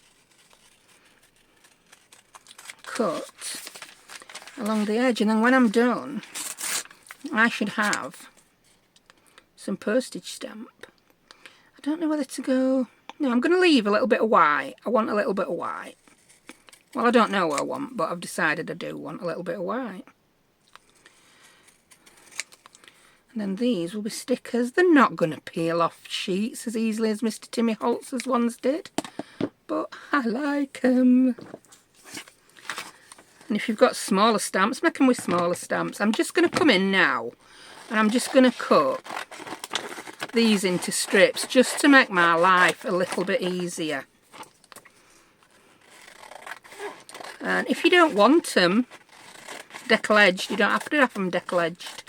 cut along the edge, and then when I'm done I should have some postage stamp. I don't know whether to go... No, I'm going to leave a little bit of white. I want a little bit of white. Well, I don't know what I want, but I've decided I do want a little bit of white. And then these will be stickers. They're not going to peel off sheets as easily as Mr. Timmy Holtz's ones did, but I like them. And if you've got smaller stamps, make them with smaller stamps. I'm just going to come in now and I'm just going to cut these into strips just to make my life a little bit easier. And if you don't want them decal edged, you don't have to have them decal edged.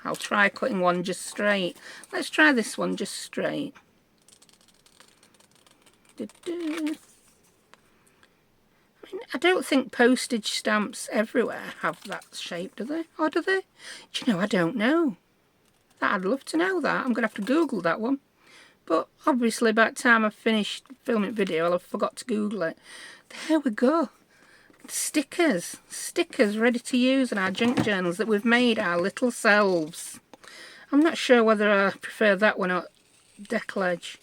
I'll try cutting one just straight. Let's try this one just straight. I don't think postage stamps everywhere have that shape, do they? Or do they? Do you know, I don't know. I'd love to know that. I'm going to have to Google that one. But obviously by the time I've finished filming the video, I'll have forgot to Google it. There we go. Stickers. Stickers ready to use in our junk journals that we've made our little selves. I'm not sure whether I prefer that one or decal edge.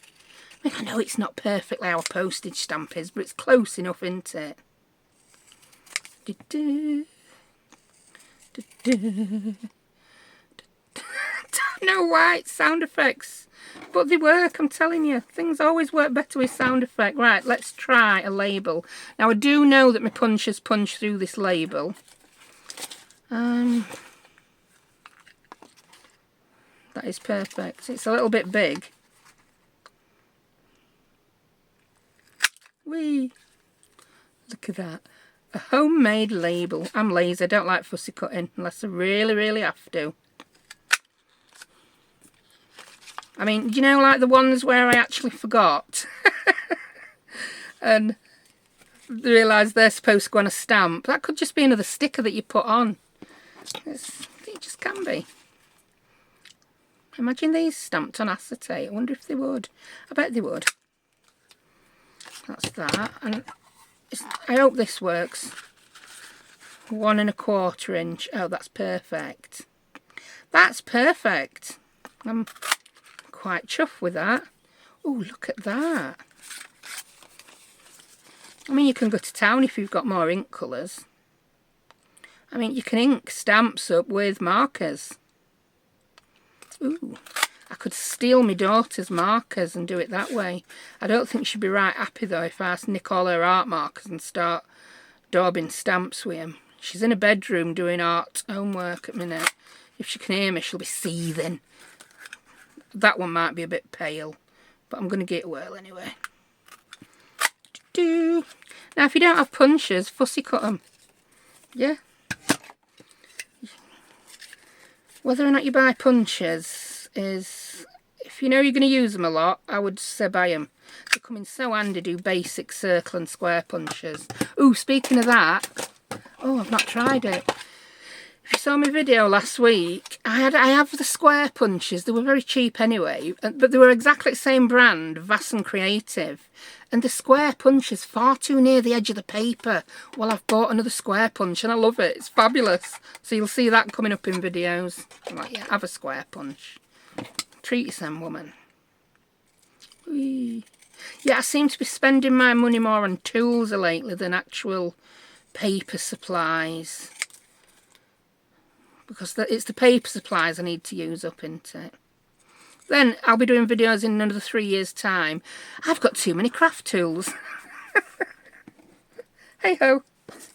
I mean, I know it's not perfectly how a postage stamp is, but it's close enough, isn't it? Don't know why it's sound effects, but they work, I'm telling you. Things always work better with sound effect. Right, let's try a label. Now I do know that my punches punch through this label. That is perfect. It's a little bit big. Whee! Look at that. A homemade label. I'm lazy, I don't like fussy cutting unless I really, really have to. I mean, you know, like the ones where I actually forgot and realised they're supposed to go on a stamp. That could just be another sticker that you put on. It just can be. Imagine these stamped on acetate. I wonder if they would. I bet they would. That's that. And I hope this works. 1 1/4 inch. Oh, that's perfect. That's perfect. I'm quite chuffed with that. Oh, look at that. I mean, you can go to town if you've got more ink colours. I mean, you can ink stamps up with markers. Ooh, I could steal my daughter's markers and do it that way. I don't think she'd be right happy though if I nick all her art markers and start daubing stamps with them. She's in a bedroom doing art homework at the minute. If she can hear me, she'll be seething. That one might be a bit pale, but I'm going to get it well anyway. Now, if you don't have punches, fussy cut them. Yeah. Whether or not you buy punches is, if you know you're going to use them a lot, I would say buy them. They come in so handy to do basic circle and square punches. Ooh, speaking of that, oh, I've not tried it. If you saw my video last week, I have the square punches. They were very cheap anyway, but they were exactly the same brand, Vass and Creative. And the square punch is far too near the edge of the paper. Well, I've bought another square punch and I love it. It's fabulous. So you'll see that coming up in videos. I'm like, yeah, have a square punch. Treat yourself, woman. Whee. Yeah, I seem to be spending my money more on tools lately than actual paper supplies. Because it's the paper supplies I need to use up, isn't it? Then I'll be doing videos in another 3 years' time. I've got too many craft tools. Hey ho,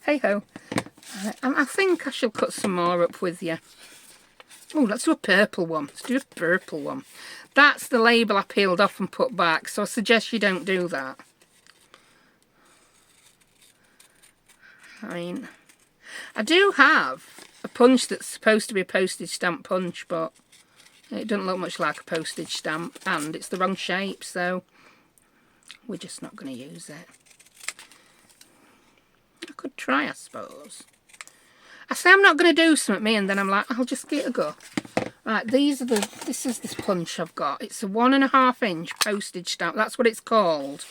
hey ho. I think I shall cut some more up with you. Oh, let's do a purple one. Let's do a purple one. That's the label I peeled off and put back, so I suggest you don't do that. I mean, I do have a punch that's supposed to be a postage stamp punch, but it doesn't look much like a postage stamp and it's the wrong shape, so we're just not going to use it. I could try, I suppose. I say I'm not going to do something, me, and then I'm like, I'll just give it a go. Right, this is this punch I've got. It's a 1.5 inch postage stamp. That's what it's called.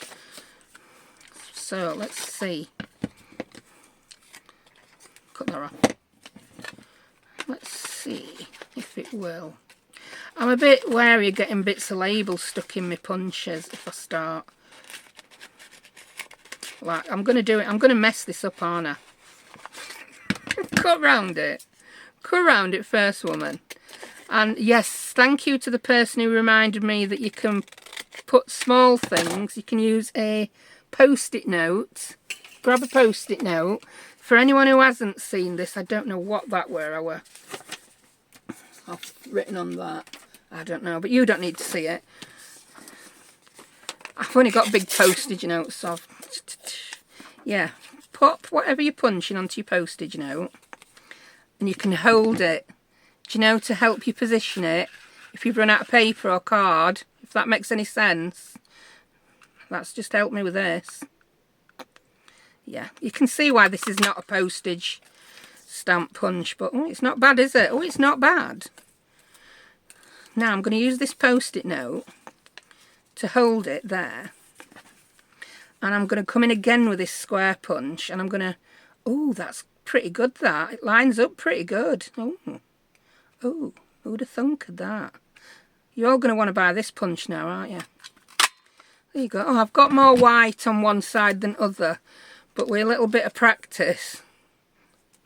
So, let's see. Cut that off. Let's see if it will. I'm a bit wary of getting bits of label stuck in my punches if I start. Like, I'm going to do it. I'm going to mess this up, aren't I? Cut round it. Cut round it first, woman. And yes, thank you to the person who reminded me that you can put small things. You can use a post-it note. Grab a post-it note. For anyone who hasn't seen this, I don't know what that were. I've written on that. I don't know, but you don't need to see it. I've only got big postage notes, so yeah. Pop whatever you're punching onto your postage note, and you can hold it, do you know, to help you position it if you've run out of paper or card, if that makes any sense. That's just helped me with this. Yeah, you can see why this is not a postage stamp punch, but oh, it's not bad, is it? Oh, it's not bad. Now I'm going to use this post-it note to hold it there. And I'm going to come in again with this square punch, and I'm going to... Oh, that's pretty good, that. It lines up pretty good. Oh, who would have thunk of that? You're all going to want to buy this punch now, aren't you? There you go. Oh, I've got more white on one side than other, but with a little bit of practice.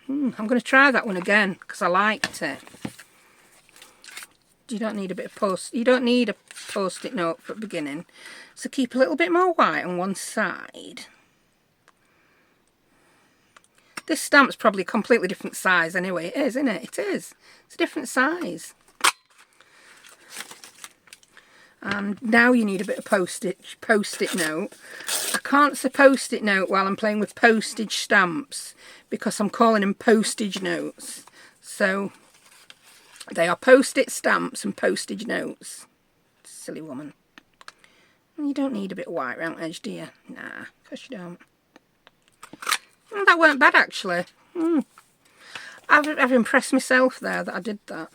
I'm going to try that one again, because I liked it. You don't need a bit of you don't need a post-it note for the beginning, so keep a little bit more white on one side. This stamp's probably a completely different size anyway. It is, isn't it? It is. It's a different size. And now you need a bit of post-it note. I can't say post-it note while I'm playing with postage stamps because I'm calling them postage notes. So they are post-it stamps and postage notes. Silly woman. You don't need a bit of white around the edge, do you? Nah, of course you don't. Oh, that weren't bad, actually. I've impressed myself there that I did that.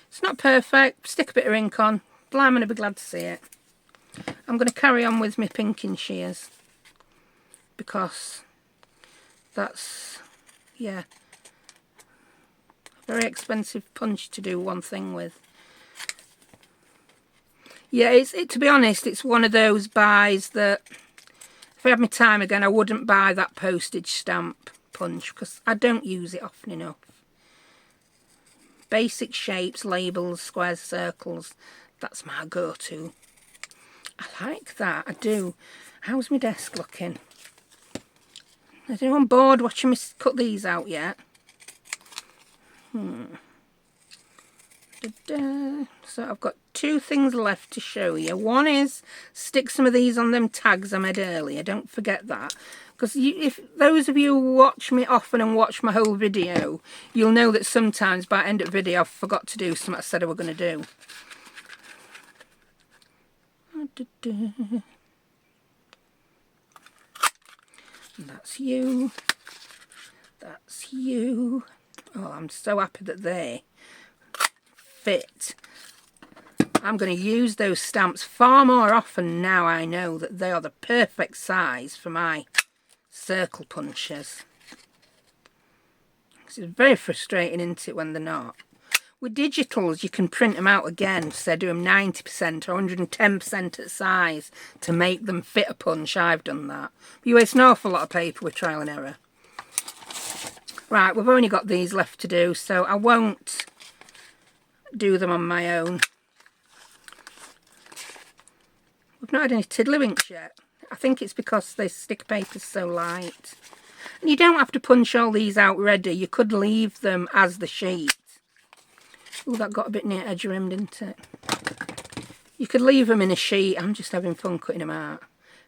It's not perfect. Stick a bit of ink on. Blimey, I'd be glad to see it. I'm going to carry on with my pinking shears because that's, yeah, very expensive punch to do one thing with. Yeah, to be honest, it's one of those buys that if I had my time again, I wouldn't buy that postage stamp punch because I don't use it often enough. basic shapes, labels, squares, circles. That's my go-to. I like that, I do. How's my desk looking? Is anyone bored watching me cut these out yet? So I've got two things left to show you. One is stick some of these on them tags I made earlier. Don't forget that. Because if those of you who watch me often and watch my whole video, you'll know that sometimes by the end of the video I forgot to do something I said I were going to do. And that's you. That's you. Oh, I'm so happy that they fit. I'm going to use those stamps far more often now I know that they are the perfect size for my circle punches. It's very frustrating, isn't it, when they're not. With digitals, you can print them out again, so do them 90% or 110% at size to make them fit a punch. I've done that. But you waste an awful lot of paper with trial and error. Right, we've only got these left to do, so I won't do them on my own. We've not had any tiddlywinks yet. I think it's because the sticker paper's so light. And you don't have to punch all these out ready. You could leave them as the sheet. Oh, that got a bit near edge rim, didn't it? You could leave them in a sheet. I'm just having fun cutting them out.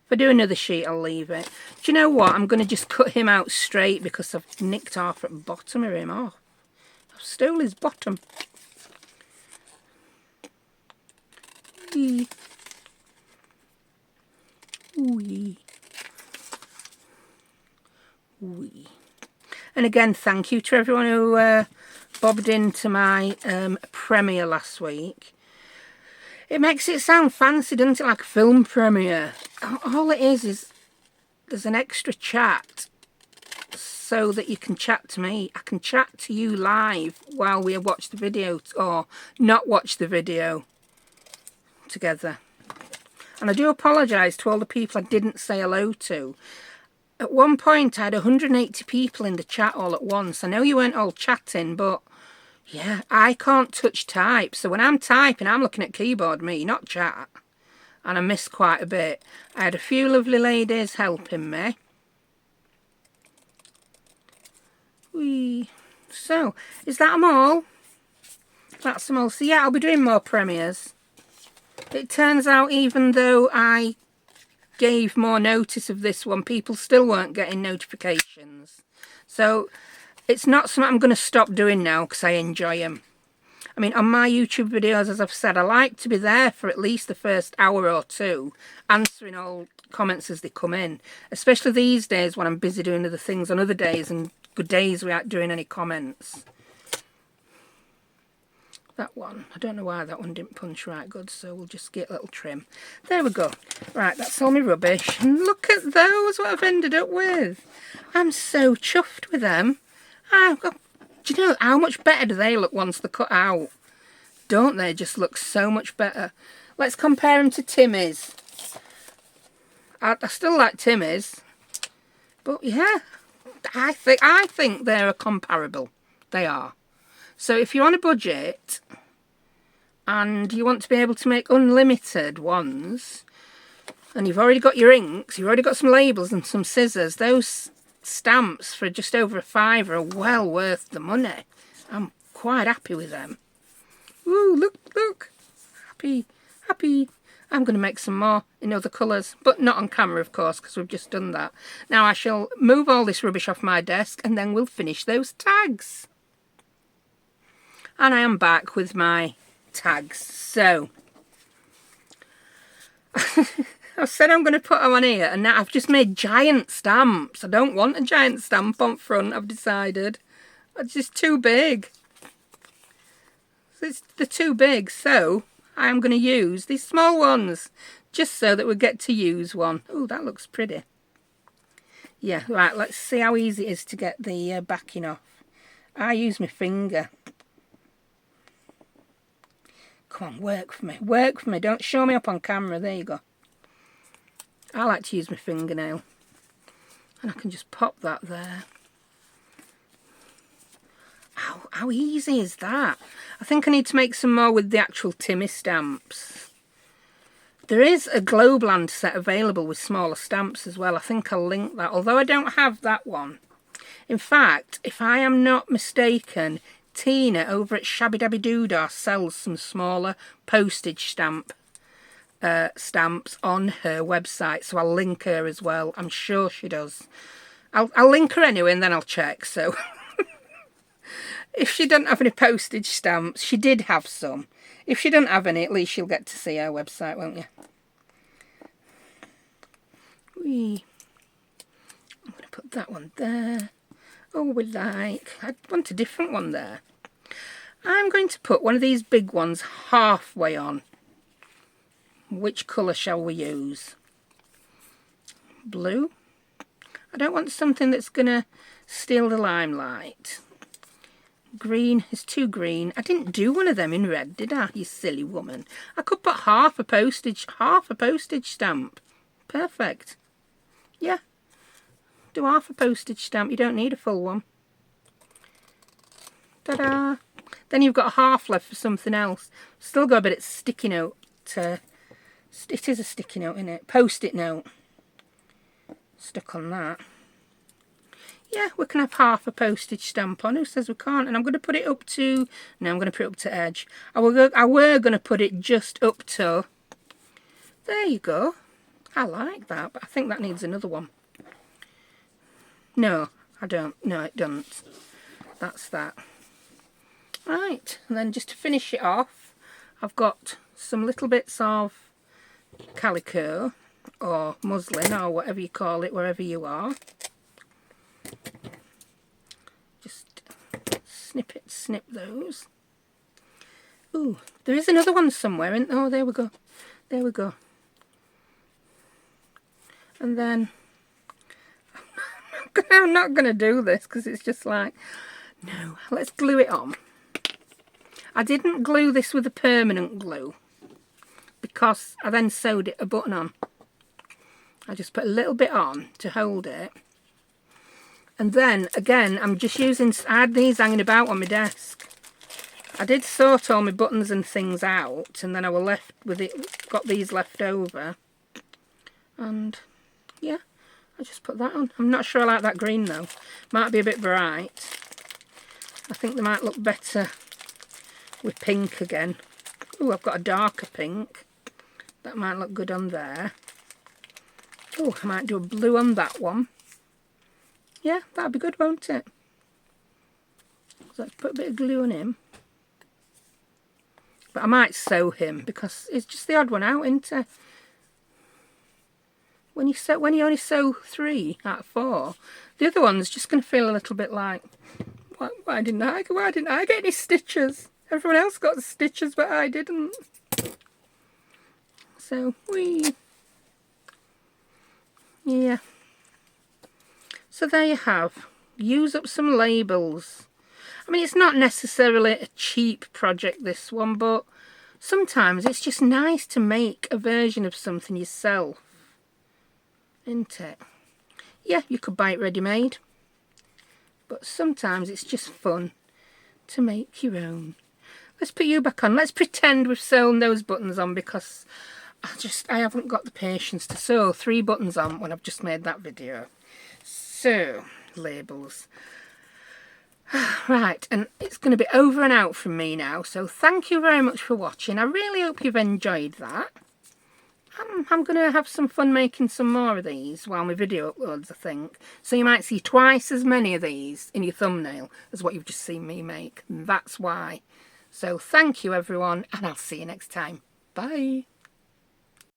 If I do another sheet, I'll leave it. Do you know what? I'm going to just cut him out straight because I've nicked half at the bottom of him off. I've stole his bottom. Ooh. Ooh. Ooh. And again, thank you to everyone who bobbed into my premiere last week. It makes it sound fancy, doesn't it? Like a film premiere. All it is there's an extra chat so that you can chat to me. I can chat to you live while we watch the video or not watch the video together. And I do apologise to all the people I didn't say hello to. At one point I had 180 people in the chat all at once. I know you weren't all chatting, but yeah, I can't touch type. So when I'm typing, I'm looking at keyboard me, not chat. And I missed quite a bit. I had a few lovely ladies helping me. Whee. So, is that them all? That's them all. So yeah, I'll be doing more premieres. It turns out even though I gave more notice of this one, people still weren't getting notifications. So it's not something I'm going to stop doing now because I enjoy them. I mean, on my YouTube videos, as I've said, I like to be there for at least the first hour or two, answering all comments as they come in. Especially these days when I'm busy doing other things on other days and good days without doing any comments. That one, I don't know why that one didn't punch right good, so we'll just get a little trim. There we go. Right, that's all my rubbish. And look at those, what I've ended up with. I'm so chuffed with them. Do you know how much better do they look once they're cut out? Don't they just look so much better? Let's compare them to Timmy's. I still like Timmy's, but yeah, I think they're comparable. They are. So if you're on a budget and you want to be able to make unlimited ones, and you've already got your inks, you've already got some labels and some scissors, those stamps for just over a £5 are well worth the money. I'm quite happy with them. Ooh, look. Happy. I'm going to make some more in other colours, but not on camera, of course, because we've just done that. Now I shall move all this rubbish off my desk and then we'll finish those tags. And I am back with my tags. So, I said I'm going to put them on here, and now I've just made giant stamps. I don't want a giant stamp on front, I've decided. It's just too big. They're too big, so I am going to use these small ones, just so that we get to use one. Oh, that looks pretty. Yeah, right, let's see how easy it is to get the backing off. I use my finger. Come on, work for me, don't show me up on camera, there you go. I like to use my fingernail, and I can just pop that there. How easy is that? I think I need to make some more with the actual Timmy stamps. There is a Globeland set available with smaller stamps as well. I think I'll link that, although I don't have that one. In fact, if I am not mistaken, Tina over at Shabby Dabby Doodah sells some smaller postage stamps on her website, so I'll link her as well. I'm sure she does. I'll link her anyway, and then I'll check. So if she doesn't have any postage stamps, she did have some. If she doesn't have any, at least you'll get to see her website, won't you? I'm going to put that one there. Oh, I want a different one there. I'm going to put one of these big ones halfway on. Which colour shall we use? Blue. I don't want something that's going to steal the limelight. Green is too green. I didn't do one of them in red, did I, you silly woman? I could put half a postage stamp. Perfect. Yeah. Do half a postage stamp. You don't need a full one. Ta-da! Then you've got half left for something else. Still got a bit of sticky note. It is a sticky note, isn't it? Post-it note. Stuck on that. Yeah, we can have half a postage stamp on. Who says we can't? And I'm going to put it up to... No, I'm going to put it up to edge. I were going to put it just up to... There you go. I like that, but I think that needs another one. No, I don't. No, it doesn't. That's that. Right, and then just to finish it off, I've got some little bits of calico or muslin or whatever you call it, wherever you are. Just snip those. Ooh, there is another one somewhere. Oh, there we go. There we go. And then I'm not going to do this because it's just like, no, let's glue it on. I didn't glue this with a permanent glue because I then sewed a button on. I just put a little bit on to hold it. And then, again, I'm just using, I had these hanging about on my desk. I did sort all my buttons and things out, and then I was left with it, got these left over. And, yeah, I just put that on. I'm not sure I like that green, though. Might be a bit bright. I think they might look better with pink again. Oh, I've got a darker pink. That might look good on there. Oh, I might do a blue on that one. Yeah, that'd be good, won't it? So let's put a bit of glue on him. But I might sew him because it's just the odd one out, isn't it? When you only sew 3 out of 4, the other one's just going to feel a little bit like, why didn't I get any stitches? Everyone else got the stitches, but I didn't. So, yeah. So there you have. Use up some labels. I mean, it's not necessarily a cheap project, this one, but sometimes it's just nice to make a version of something yourself. Isn't it? Yeah, you could buy it ready-made. But sometimes it's just fun to make your own. Let's put you back on. Let's pretend we've sewn those buttons on because I haven't got the patience to sew 3 buttons on when I've just made that video. So, labels. Right, and it's going to be over and out from me now. So thank you very much for watching. I really hope you've enjoyed that. I'm going to have some fun making some more of these while my video uploads, I think. So you might see twice as many of these in your thumbnail as what you've just seen me make. And that's why. So thank you everyone, and I'll see you next time. Bye.